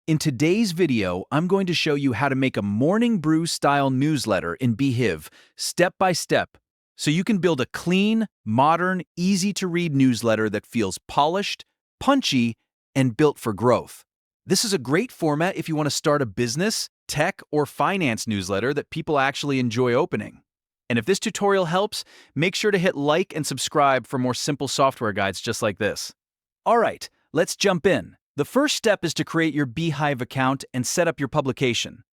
In today's video, I'm going to show you how to make a Morning Brew style newsletter in Beehiiv, step by step, so you can build a clean, modern, easy-to-read newsletter that feels polished, punchy, and built for growth. This is a great format if you want to start a business, tech, or finance newsletter that people actually enjoy opening. And if this tutorial helps, make sure to hit like and subscribe for more simple software guides just like this. All right, let's jump in. The first step is to create your Beehiiv account and set up your publication.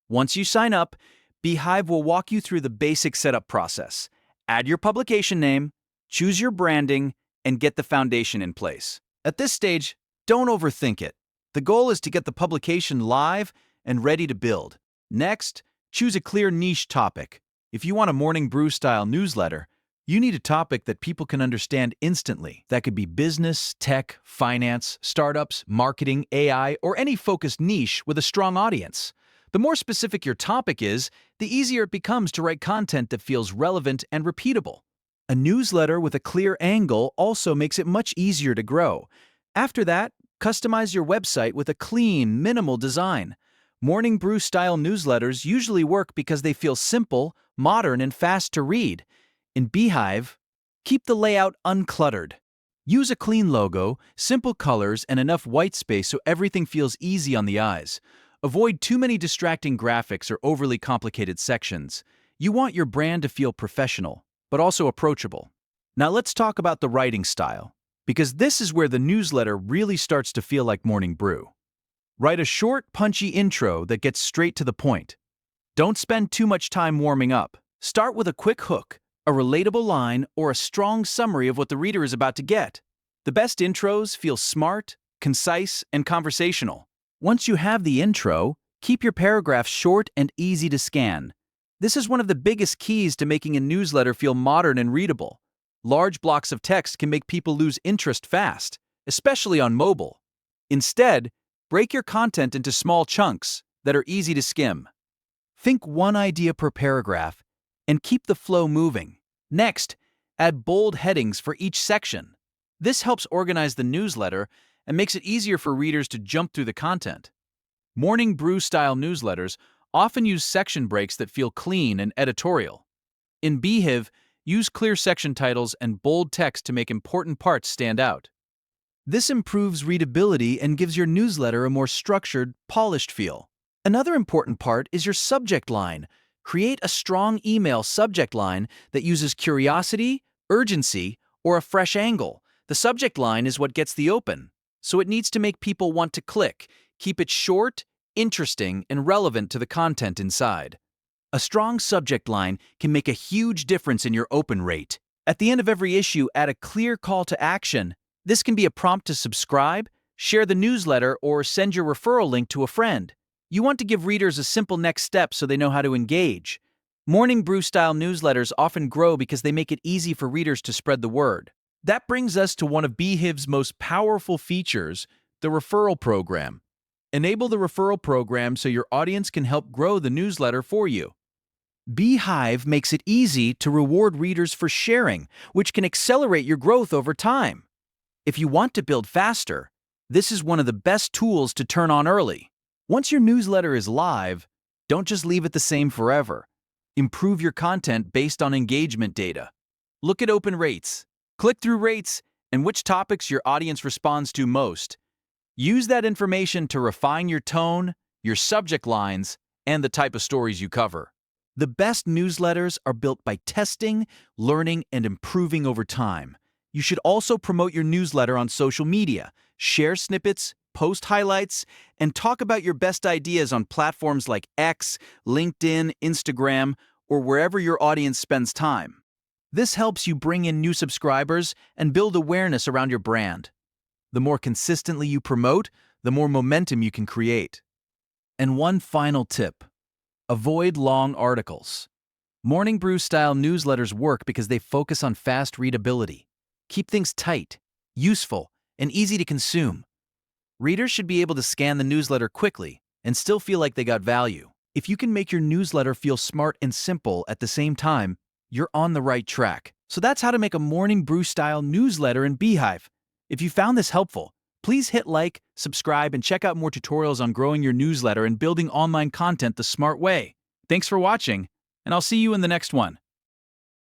Once you sign up, Beehiiv will walk you through the basic setup process. Add your publication name, choose your branding, and get the foundation in place. At this stage, don't overthink it. The goal is to get the publication live and ready to build. Next, choose a clear niche topic. If you want a Morning Brew style newsletter, you need a topic that people can understand instantly. That could be business, tech, finance, startups, marketing, AI, or any focused niche with a strong audience. The more specific your topic is, the easier it becomes to write content that feels relevant and repeatable. A newsletter with a clear angle also makes it much easier to grow. After that, customize your website with a clean, minimal design. Morning Brew style newsletters usually work because they feel simple, modern, and fast to read. In Beehiiv, keep the layout uncluttered. Use a clean logo, simple colors, and enough white space so everything feels easy on the eyes. Avoid too many distracting graphics or overly complicated sections. You want your brand to feel professional, but also approachable. Now let's talk about the writing style, because this is where the newsletter really starts to feel like Morning Brew. Write a short, punchy intro that gets straight to the point. Don't spend too much time warming up. Start with a quick hook, a relatable line, or a strong summary of what the reader is about to get. The best intros feel smart, concise, and conversational. Once you have the intro, keep your paragraphs short and easy to scan. This is one of the biggest keys to making a newsletter feel modern and readable. Large blocks of text can make people lose interest fast, especially on mobile. Instead, break your content into small chunks that are easy to skim. Think one idea per paragraph and keep the flow moving. Next, add bold headings for each section. This helps organize the newsletter and makes it easier for readers to jump through the content. Morning Brew style newsletters often use section breaks that feel clean and editorial. In Beehiiv, use clear section titles and bold text to make important parts stand out. This improves readability and gives your newsletter a more structured, polished feel. Another important part is your subject line. Create a strong email subject line that uses curiosity, urgency, or a fresh angle. The subject line is what gets the open, so it needs to make people want to click. Keep it short, interesting, and relevant to the content inside. A strong subject line can make a huge difference in your open rate. At the end of every issue, add a clear call to action. This can be a prompt to subscribe, share the newsletter, or send your referral link to a friend. You want to give readers a simple next step so they know how to engage. Morning Brew style newsletters often grow because they make it easy for readers to spread the word. That brings us to one of Beehiiv's most powerful features, the referral program. Enable the referral program so your audience can help grow the newsletter for you. Beehiiv makes it easy to reward readers for sharing, which can accelerate your growth over time. If you want to build faster, this is one of the best tools to turn on early. Once your newsletter is live, don't just leave it the same forever. Improve your content based on engagement data. Look at open rates, click-through rates, and which topics your audience responds to most. Use that information to refine your tone, your subject lines, and the type of stories you cover. The best newsletters are built by testing, learning, and improving over time. You should also promote your newsletter on social media, share snippets, post highlights, and talk about your best ideas on platforms like X, LinkedIn, Instagram, or wherever your audience spends time. This helps you bring in new subscribers and build awareness around your brand. The more consistently you promote, the more momentum you can create. And one final tip: avoid long articles. Morning Brew style newsletters work because they focus on fast readability. Keep things tight, useful, and easy to consume. Readers should be able to scan the newsletter quickly and still feel like they got value. If you can make your newsletter feel smart and simple at the same time, you're on the right track. So that's how to make a Morning Brew style newsletter in Beehiiv. If you found this helpful, Please hit like, subscribe, and check out more tutorials on growing your newsletter and building online content the smart way. Thanks for watching, and I'll see you in the next one.